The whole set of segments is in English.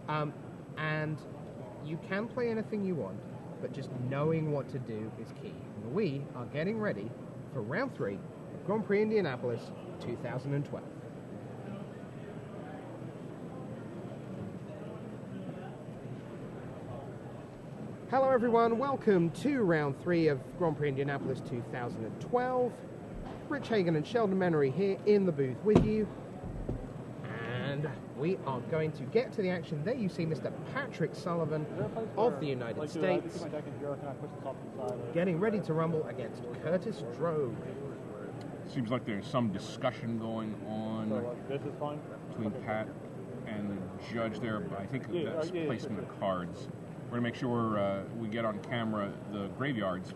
And you can play anything you want, but just knowing what to do is key. And we are getting ready for round 3 of Grand Prix Indianapolis 2012. Hello everyone, welcome to round 3 of Grand Prix Indianapolis 2012. Rich Hagan and Sheldon Menery here in the booth with you. And we are going to get to the action. There you see Mr. Patrick Sullivan of the United States getting ready to rumble against Curtis Droge. Seems like there's some discussion going on between Pat and the judge there, but I think that's placement of cards. We're going to make sure we get on camera the graveyards.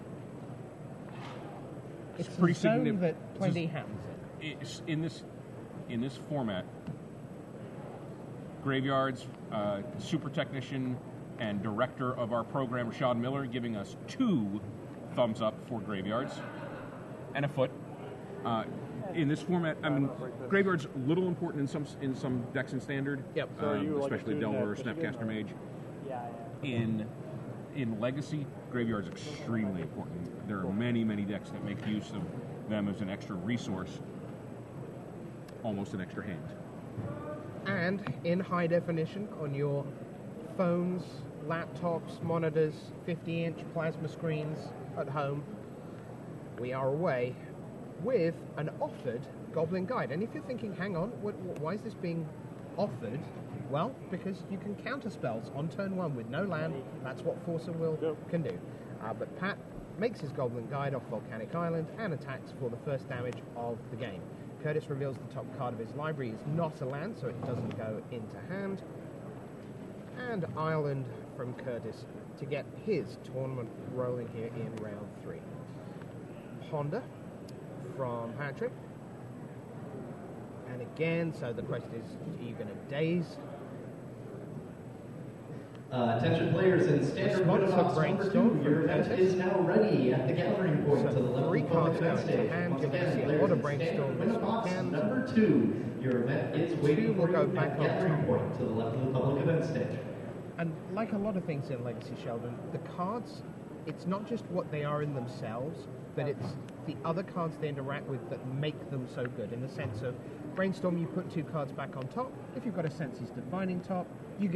It's pretty significant that plenty happens in this format. Graveyards, super technician and director of our program, Rashad Miller, giving us 2 thumbs up for graveyards and a foot. In this format, I mean, graveyards a little important in some decks in standard. Yep. Especially Delver or Snapcaster Mage. In Legacy, graveyards are extremely important. There are many decks that make use of them as an extra resource, almost an extra hand. And in high definition on your phones, laptops, monitors, 50-inch plasma screens at home, we are away with an offered Goblin Guide. And if you're thinking, hang on, why is this being offered? Well, because you can counter spells on turn 1 with no land. That's what Force of Will can do. But Pat makes his Goblin Guide off Volcanic Island and attacks for the first damage of the game. Curtis reveals the top card of his library is not a land, so it doesn't go into hand. And Island from Curtis to get his tournament rolling here in round 3. Ponder from Patrick. And again, so the question is, are you going to daze? Attention players in standard window box number 2, your event is now ready at the gathering point to the left of the public event stage. Once again, players in standard window box number 2, your event is waiting for you at the gathering point to the left of the public event stage. And like a lot of things in Legacy, Sheldon, the cards, it's not just what they are in themselves, but it's the other cards they interact with that make them so good, in the sense of Brainstorm, you put 2 cards back on top. If you've got a Senses Defining top, you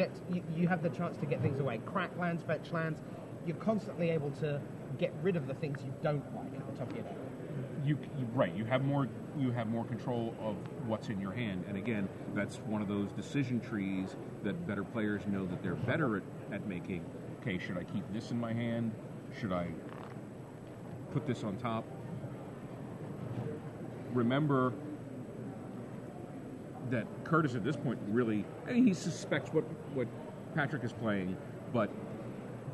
have the chance to get things away. Crack lands, fetch lands. You're constantly able to get rid of the things you don't like at the top of your deck. You have more control of what's in your hand, and again, that's one of those decision trees that better players know that they're better at making. Okay, should I keep this in my hand? Should I put this on top? Remember that Curtis at this point really, I mean, he suspects what Patrick is playing, but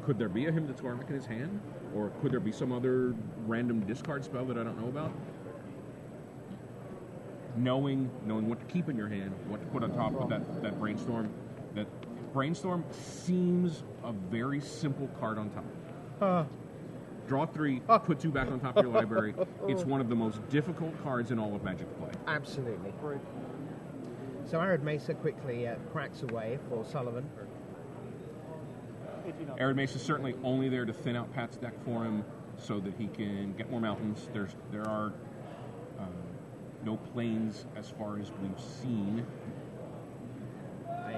could there be a Hymn to Tormek in his hand? Or could there be some other random discard spell that I don't know about? Knowing what to keep in your hand, what to put on top of that Brainstorm. That Brainstorm seems a very simple card on top. Draw 3, put 2 back on top of your library. It's one of the most difficult cards in all of Magic to play. Absolutely. So Arid Mesa quickly cracks away for Sullivan. Arid Mesa is certainly only there to thin out Pat's deck for him so that he can get more mountains. There are no planes as far as we've seen.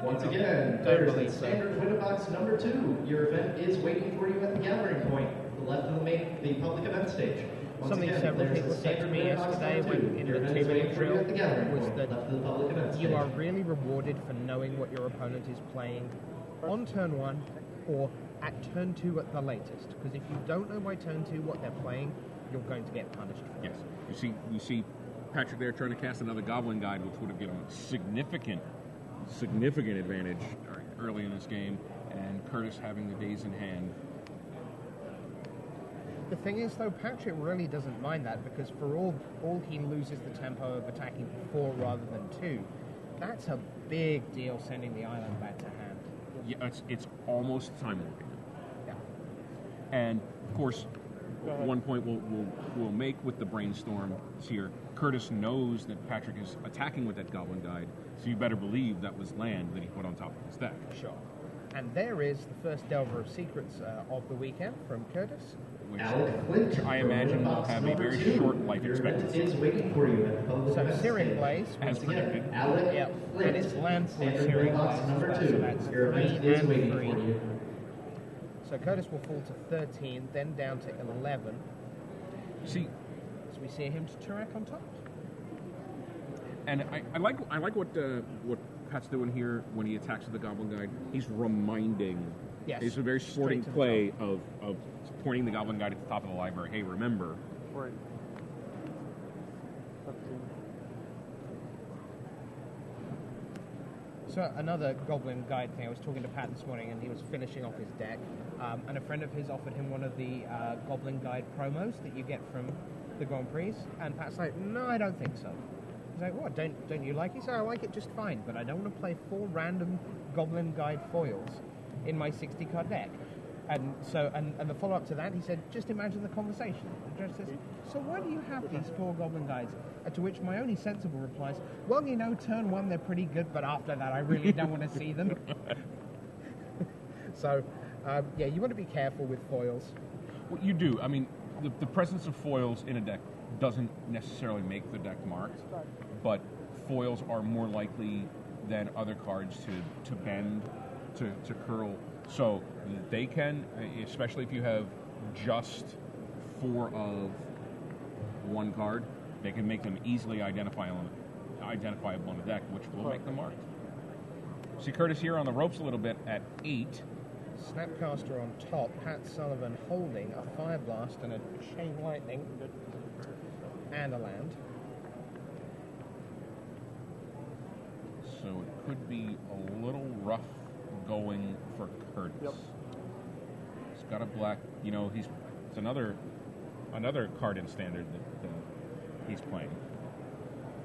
Once again, players in standard window box number 2, your event is waiting for you at the gathering point, to the left of the public event stage. Something several people said to me yesterday when in the 2-minute drill was that you are really rewarded for knowing what your opponent is playing on turn 1 or at turn 2 at the latest. Because if you don't know by turn 2 what they're playing, you're going to get punished for it. Yes. You see Patrick there trying to cast another Goblin Guide, which would have given him significant advantage early in this game, and Curtis having the days in hand. The thing is, though, Patrick really doesn't mind that, because for all he loses the tempo of attacking 4 rather than 2, that's a big deal sending the island back to hand. Yeah, it's almost time warping. Yeah. And, of course, one point we'll make with the Brainstorm here, Curtis knows that Patrick is attacking with that Goblin Guide, so you better believe that was land that he put on top of his deck. Sure. And there is the first Delver of Secrets of the weekend from Curtis. Which I imagine will have a very short life expectancy. Is waiting for you at the So Searing Blaze, as predicted. yep, and it's landfall Searing Blaze. Number So 2. that's Your 3 event is and waiting 3. for you. So Curtis will fall to 13, then down to 11. See, So we see him to Turek on top. and I like what Pat's doing here when he attacks with the Goblin Guide. He's reminding. Yes. It's a very sporting Straight to the play of pointing the Goblin Guide at the top of the library. Hey, remember. Right. So another Goblin Guide thing, I was talking to Pat this morning and he was finishing off his deck, and a friend of his offered him one of the Goblin Guide promos that you get from the Grand Prix, and Pat's like, no, I don't think so. He's like, what, don't you like it? He said, I like it just fine, but I don't want to play 4 random Goblin Guide foils in my 60-card deck. And so, and the follow-up to that, he said, just imagine the conversation. And Joe says, so why do you have these 4 Goblin Guides? To which my only sensible replies, well, you know, turn 1 they're pretty good, but after that I really don't want to see them. So, yeah, you want to be careful with foils. What you do, I mean, the presence of foils in a deck doesn't necessarily make the deck marked, but foils are more likely than other cards to bend, to curl. So they can, especially if you have just 4 of one card, they can make them easily identifiable on the deck, which will make them marked. See Curtis here on the ropes a little bit at 8. Snapcaster on top, Pat Sullivan holding a Fire Blast and a Chain Lightning and a land. So it could be a little rough going for Curtis. Yep. He's got a black, you know, it's another card in standard that he's playing.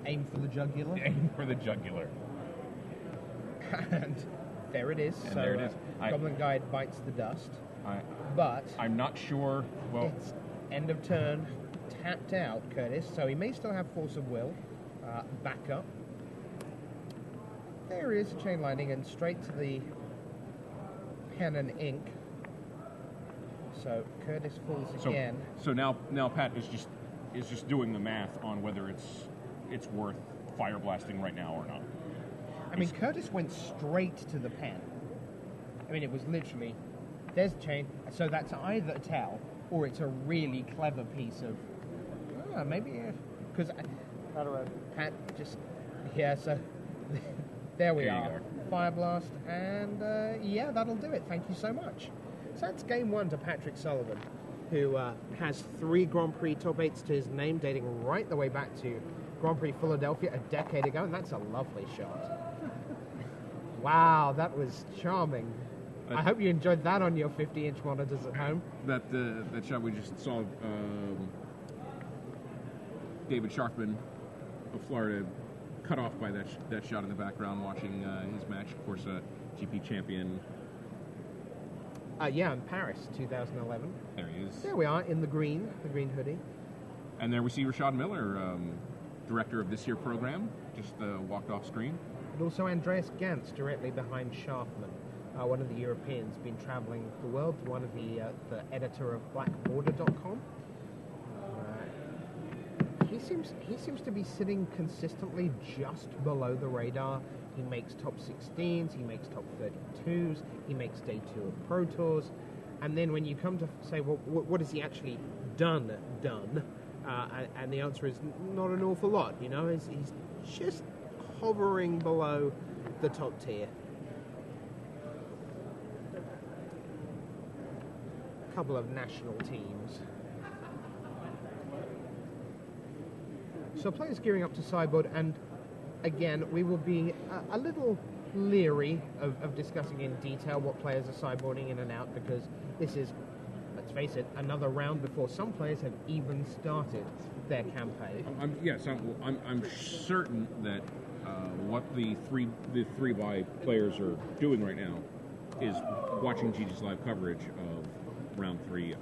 Aim for the jugular. Aim for the jugular. And there it is. And so there it is. Goblin Guide bites the dust. But I'm not sure. Well, it's end of turn, tapped out, Curtis. So he may still have Force of Will, back up. There is a Chain Lightning and straight to the pen and ink. So Curtis falls again. So now Pat is just doing the math on whether it's worth fire blasting right now or not. I mean, Curtis went straight to the pen. I mean, it was literally, there's a chain, so that's either a tell or it's a really clever piece of, maybe, because Pat just, yeah, so there we are. Fire Blast, and yeah, that'll do it. Thank you so much. So that's game 1 to Patrick Sullivan, who has 3 Grand Prix top 8s to his name, dating right the way back to Grand Prix Philadelphia a decade ago, and that's a lovely shot. Wow, that was charming. I hope you enjoyed that on your 50-inch monitors at home. That shot we just saw, David Sharkman of Florida cut off by that shot in the background watching his match. Of course, GP champion. Yeah, in Paris, 2011. There he is. There we are, in the green hoodie. And there we see Rashad Miller, director of this year's program, just walked off screen. And also Andreas Gantz, directly behind Schaffman, one of the Europeans, been traveling the world, one of the editor of blackborder.com. He seems to be sitting consistently just below the radar. He makes top 16s, he makes top 32s, he makes day 2 of Pro Tours, and then when you come to say, well, what has he actually done? And the answer is not an awful lot. You know, he's just hovering below the top tier. A couple of national teams. So players gearing up to sideboard, and again, we will be a little leery of discussing in detail what players are sideboarding in and out, because this is, let's face it, another round before some players have even started their campaign. I'm certain that what the three by players are doing right now is watching Gigi's live coverage of round 3 of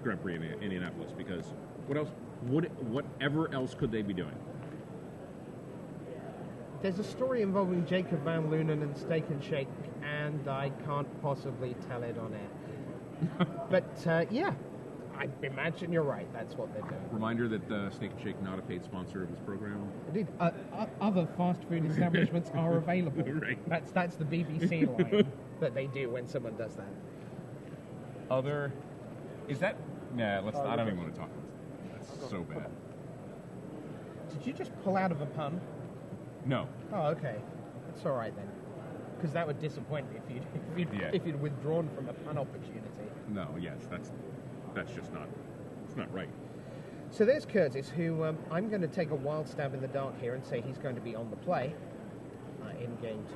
Grand Prix in Indianapolis, because whatever else could they be doing? There's a story involving Jacob Van Lunen and Steak and Shake, and I can't possibly tell it on air. But yeah, I imagine you're right. That's what they're doing. Reminder that Steak and Shake not a paid sponsor of this program. Indeed, other fast food establishments are available. Right. That's the BBC line that they do when someone does that. Is that? Nah, let's. I don't even want to talk about that. That's so bad. Did you just pull out of a pun? No. Oh, okay. That's all right then. Because that would disappoint me if you'd withdrawn from a pun opportunity. No. Yes, that's just not. It's not right. So there's Curtis, who I'm going to take a wild stab in the dark here and say he's going to be on the play in Game 2.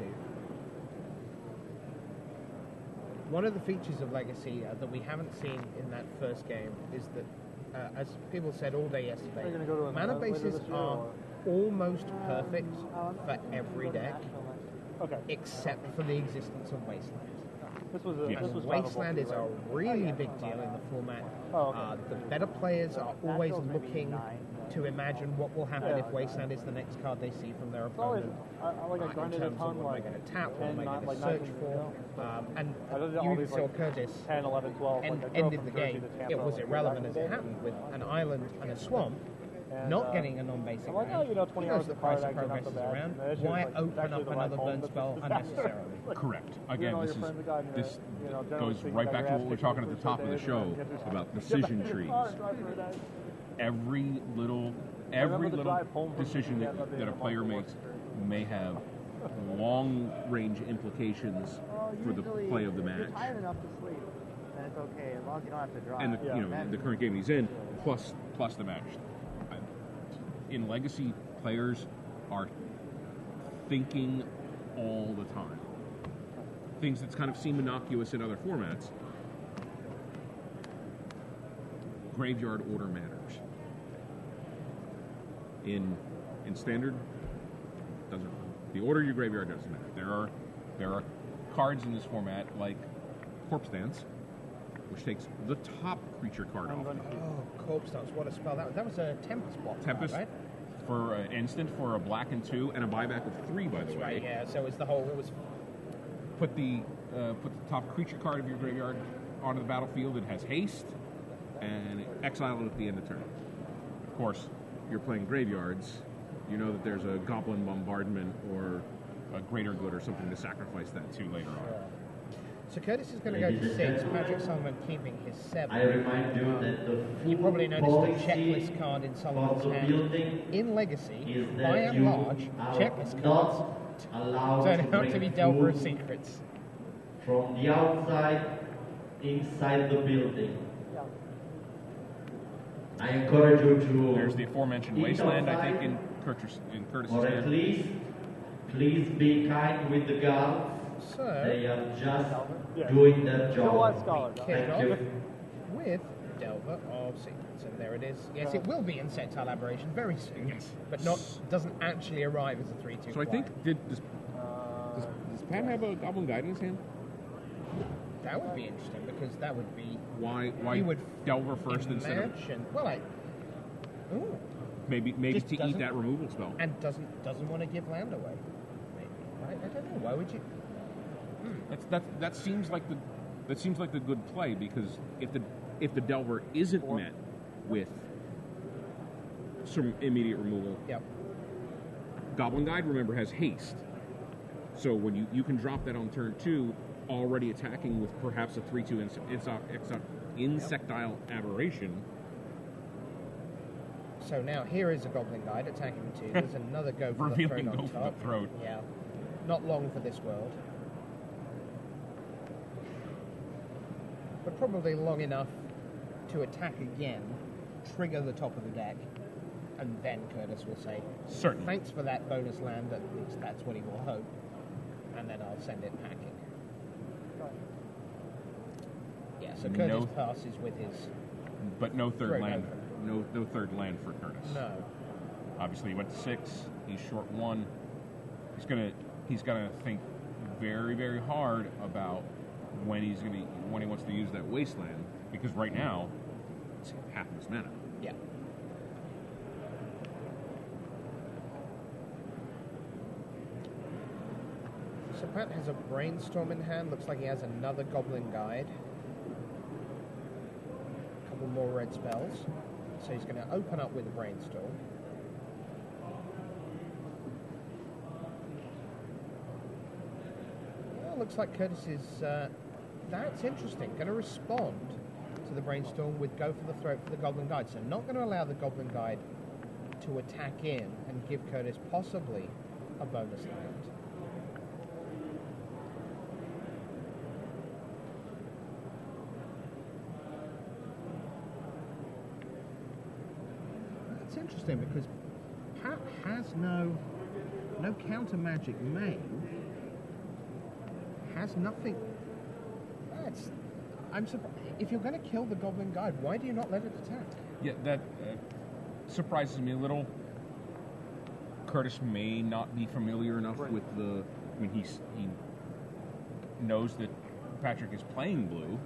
One of the features of Legacy that we haven't seen in that first game is that, as people said all day yesterday, mana bases are almost perfect for every deck, except for the existence of Wasteland. Wasteland is a really big deal in the format. The better players are always looking to imagine what will happen if Wasteland is the next card they see from their opponent. In terms of what am I going to tap, what am I going to search for. And you even saw Curtis ended the game. It was irrelevant as it happened with an island and a swamp. Not getting a non-basic land. He knows the price of progress is around. Why open up another burn spell unnecessarily? Correct. Again, this goes right back to what we were talking at the top of the show about decision trees. Every little decision that a player makes may have long-range implications for the play of the match. It's okay as long as you don't have to drive. And the current game he's in, plus the match. In Legacy, players are thinking all the time. Things that kind of seem innocuous in other formats. Graveyard order matters. In Standard, doesn't. The order of your graveyard doesn't matter. There are cards in this format like Corpse Dance, which takes the top creature card off. Oh, Corpse Dance, what a spell. That was a Tempest block Tempest, card, right? For an instant, for a black and 2, and a buyback of 3, by the way. Right, yeah, so it was... Put the top creature card of your graveyard onto the battlefield. It has haste, and exile it at the end of turn. Of course, you're playing graveyards. You know that there's a Goblin Bombardment or a Greater Good or something to sacrifice that to later on. So Curtis is going to go to 6, Patrick Sullivan keeping his 7. I remind you that the You probably noticed the checklist card in Sullivan's hand. In Legacy, by and large, checklist cards turn out to be Delver of Secrets. From the outside, inside the building. I encourage you to... There's the aforementioned Wasteland, I think, in Curtis's or at hand. least, please be kind with the guards. So, They are just doing their job. kick Thank off you. with Delver of Secrets. And there it is. Yes, it will be in Sextile Aberration very soon. Yes. But doesn't actually arrive as a 3/2. So I think, does Pat have a Goblin Guide in his hand? That would be interesting, because that would be... Why You would Delver first instead of... Maybe Just to eat doesn't- that removal spell. And doesn't want to give land away. Maybe. I don't know. Why would you... That seems like the good play, because if the Delver isn't met with some immediate removal, Yep. Goblin Guide, remember, has haste. So when you can drop that on turn 2, already attacking with perhaps a 3/2 insectile aberration. So now here is a Goblin Guide attacking 2. There's another go for the Revealing throat on go for top. the throat. Yeah. Not long for this world. But probably long enough to attack again, trigger the top of the deck, and then Curtis will say, Certainly. thanks for that bonus land, at least that's what he will hope, and then I'll send it packing. Yeah, so Curtis passes with his... But no third Throat land. over. No third land for Curtis. No. Obviously, he went to 6. He's short 1. He's gonna think very, very hard about when he wants to use that Wasteland, because right now It's half of his mana. Yeah. So Pat has a Brainstorm in hand. Looks like he has another Goblin Guide. A couple more red spells. So he's going to open up with a Brainstorm. Well, looks like Curtis is... that's interesting. Going to respond to the Brainstorm with Go for the Throat for the Goblin Guide. So not going to allow the Goblin Guide to attack in and give Curtis possibly a bonus land. It's interesting because Pat has no counter magic main. Has nothing. I'm surprised. If you're going to kill the Goblin Guide, why do you not let it attack? Yeah, that surprises me a little. Curtis may not be familiar enough with the... I mean, he knows that Patrick is playing blue.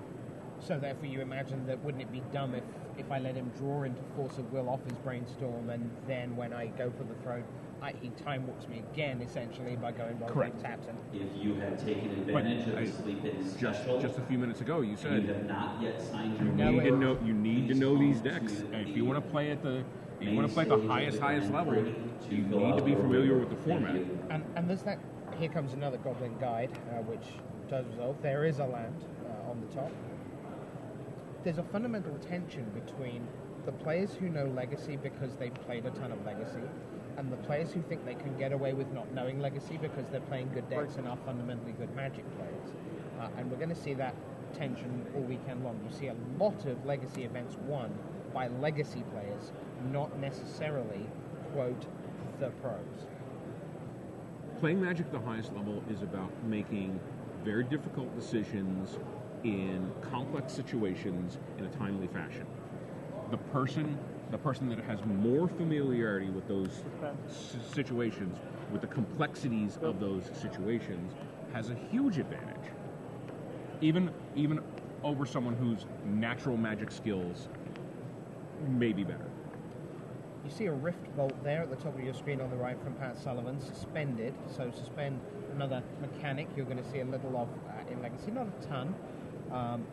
So therefore you imagine that wouldn't it be dumb if I let him draw into Force of Will off his Brainstorm, and then when I go for the Throat, he time warps me again, essentially, by going well Correct. tapped. If you have taken advantage of the sleep-in special, just a few minutes ago, you you said have not yet signed your you need to know these decks. And if you want to play at the highest level, you need to be familiar with the format. And there's that. Here comes another Goblin Guide, which does resolve. There is a land on the top. There's a fundamental tension between the players who know Legacy because they've played a ton of Legacy, and the players who think they can get away with not knowing Legacy because they're playing good decks and are fundamentally good Magic players. And we're going to see that tension all weekend long. You see a lot of Legacy events won by Legacy players, not necessarily, quote, the pros. Playing Magic at the highest level is about making very difficult decisions in complex situations in a timely fashion. The person that has more familiarity with those situations, with the complexities of those situations, has a huge advantage. Even over someone whose natural Magic skills may be better. You see a Rift Bolt there at the top of your screen on the right from Pat Sullivan, suspended. So suspend another mechanic you're going to see a little of in Legacy, not a ton.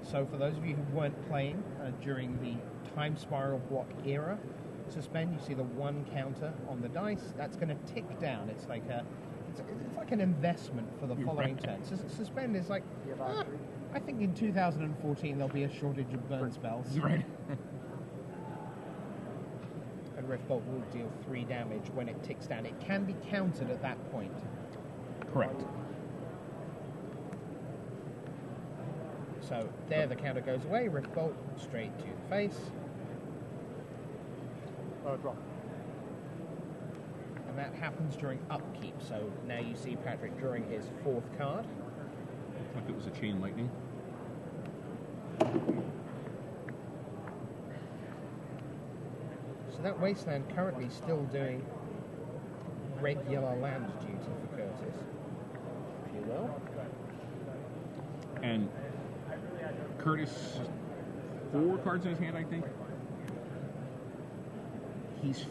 So for those of you who weren't playing during the Time Spiral block era, suspend, you see the one counter on the dice. That's going to tick down. It's like an investment for the following turn. Suspend is like, I think in 2014 there'll be a shortage of burn spells. Right. And Rift Bolt will deal 3 damage when it ticks down. It can be countered at that point. Correct. So there the counter goes away, Rift Bolt straight to the face. Drop. And that happens during upkeep. So now you see Patrick drawing his 4th card. Looks like it was a Chain Lightning. So that Wasteland currently still doing regular land duty for Curtis, if you will. And Curtis, 4 cards in his hand, I think. He's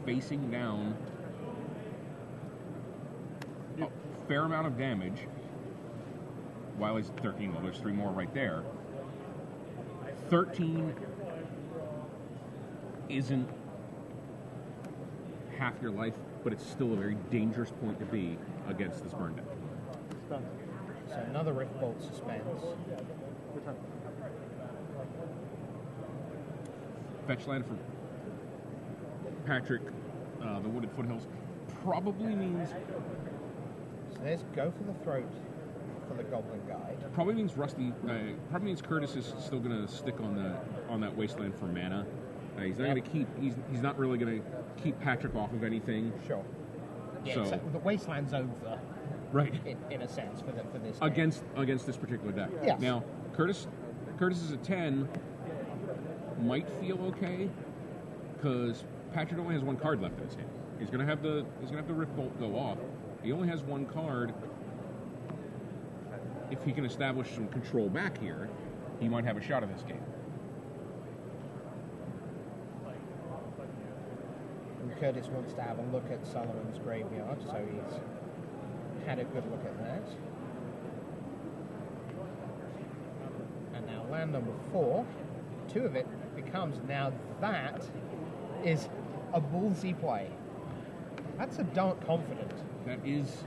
facing down a fair amount of damage. While he's 13, well, there's 3 more right there. 13 isn't half your life, but it's still a very dangerous point to be against this burn deck. So another Rift Bolt suspends. Fetch land for Patrick, the Wooded Foothills, probably means... So there's Go for the Throat for the Goblin Guide. Probably means probably means Curtis is still going to stick on that Wasteland for mana. He's not going to keep. He's not really going to keep Patrick off of anything. Sure. Yeah, so the Wasteland's over. Right. In a sense for this against this particular deck. Yes. Now Curtis is a 10. Might feel okay because Patrick only has 1 card left in his hand. He's going to have the Rift Bolt go off. He only has 1 card. If he can establish some control back here, he might have a shot at this game. Curtis wants to have a look at Sullivan's graveyard, so he's had a good look at that. And now land number 4, 2 of it becomes, now that is a ballsy play. That's a dark confident. That is.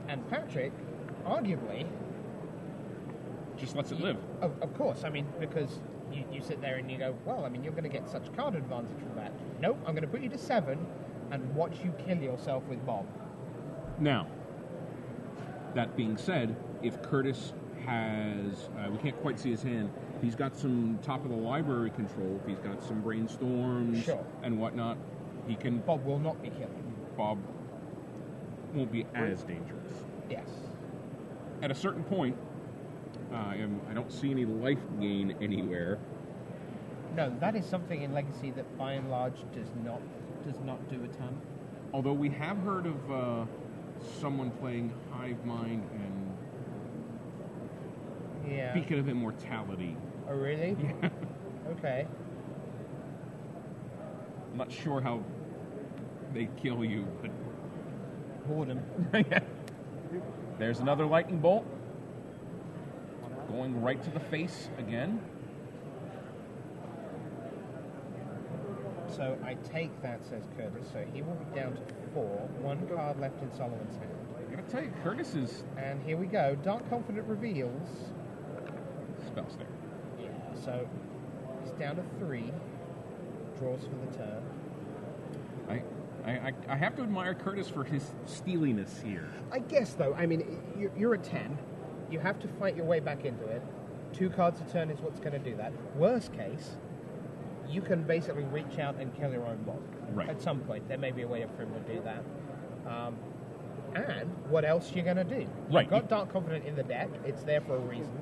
And Patrick, arguably, just lets it live. Of course, I mean, because you sit there and you go, well, I mean, you're going to get such card advantage from that. Nope, I'm going to put you to 7 and watch you kill yourself with Bob. Now, that being said, if Curtis has, we can't quite see his hand, if he's got some top of the library control, if he's got some brainstorms and whatnot, he can... Bob will not be killing. Bob won't be as dangerous. Yes. At a certain point, I don't see any life gain anywhere. No, that is something in Legacy that by and large does not do a ton. Although we have heard of someone playing Hive Mind and Beacon of Immortality. Oh, really? Yeah. Okay. I'm not sure how they kill you, but... Boredom. There's another lightning bolt. Going right to the face again. So I take that, says Curtis. So he will be down to 4. 1 card left in Sullivan's hand. I gotta tell you, Curtis is... And here we go. Dark Confident reveals. Spell stare. Yeah, so he's down to 3. Draws for the turn. I have to admire Curtis for his steeliness here. I guess, though, I mean, you're at 10. You have to fight your way back into it. 2 cards a turn is what's going to do that. Worst case, you can basically reach out and kill your own Bob. Right. At some point, there may be a way for him to do that. And what else you're going to do? Right. You've got Dark Confident in the deck. It's there for a reason.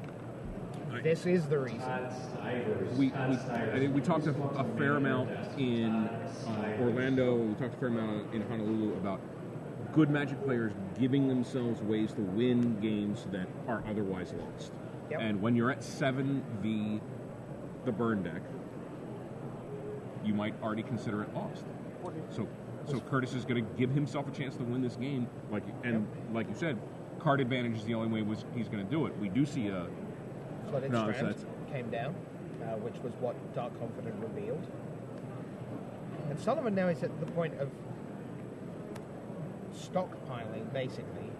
Right. This is the reason. I think we talked a fair amount in Orlando. We talked a fair amount in Honolulu about good Magic players giving themselves ways to win games that are otherwise lost. Yep. And when you're at 7v the burn deck, you might already consider it lost. So Curtis is going to give himself a chance to win this game. Like you said, card advantage is the only way he's going to do it. We do see a Flooded Strand came down, which was what Dark Confident revealed. And Sullivan now is at the point of stockpiling, basically,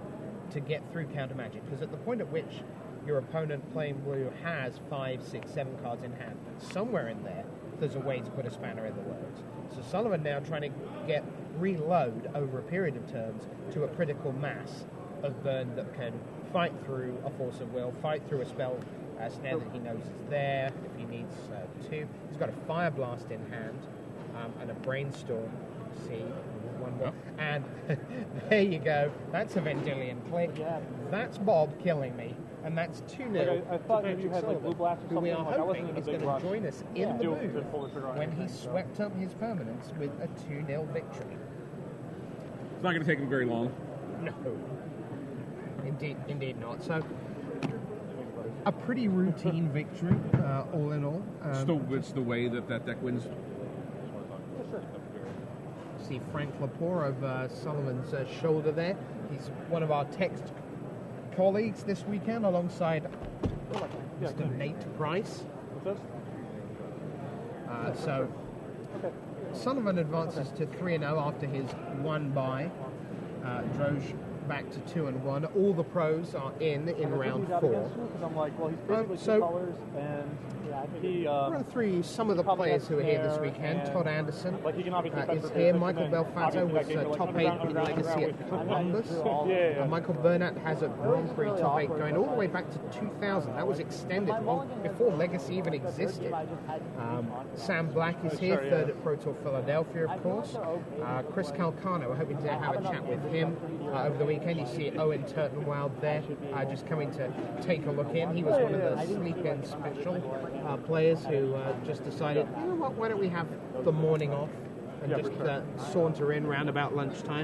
to get through counter Magic. Because at the point at which your opponent playing blue has 5, 6, 7 cards in hand, somewhere in there's a way to put a spanner in the works. So Sullivan now trying to reload over a period of turns to a critical mass of burn that can fight through a Force of Will, fight through a spell snare that he knows is there if he needs 2. He's got a Fire Blast in hand and a Brainstorm. See, 1 more. And there you go. That's a Vendilion click. That's Bob killing me. And that's 2-0 I thought maybe you had like Blue Blast or something. who we are like, hoping is going to join us in the booth when he so. swept up his permanents with a 2-0 victory. It's not going to take him very long. No. Indeed not. So, a pretty routine victory, all in all. It's the way that deck wins. See Frank Lepore over Sullivan's shoulder there. He's one of our text colleagues this weekend alongside Mr. Nate Price. So Sullivan advances to 3-0 after his 1 bye. Droge back to 2-1. All the pros are in round 4. I'm like, well, he's basically so colors, and he run through some of the players who are here this weekend. Todd Anderson is here. Michael Belfato was top 8 in Legacy at Columbus. Michael Burnett has a Grand Prix top 8 going all the way back to 2000. That was extended long before Legacy even existed. Sam Black is here, 3rd at Pro Tour Philadelphia, of course. Chris Calcano, we're hoping to have a chat with him over the weekend. You see Owen Turtenwald there, just coming to take a look in. He was one of the sleep-in special players who just decided, you know what, why don't we have the morning off and just saunter in round about lunchtime.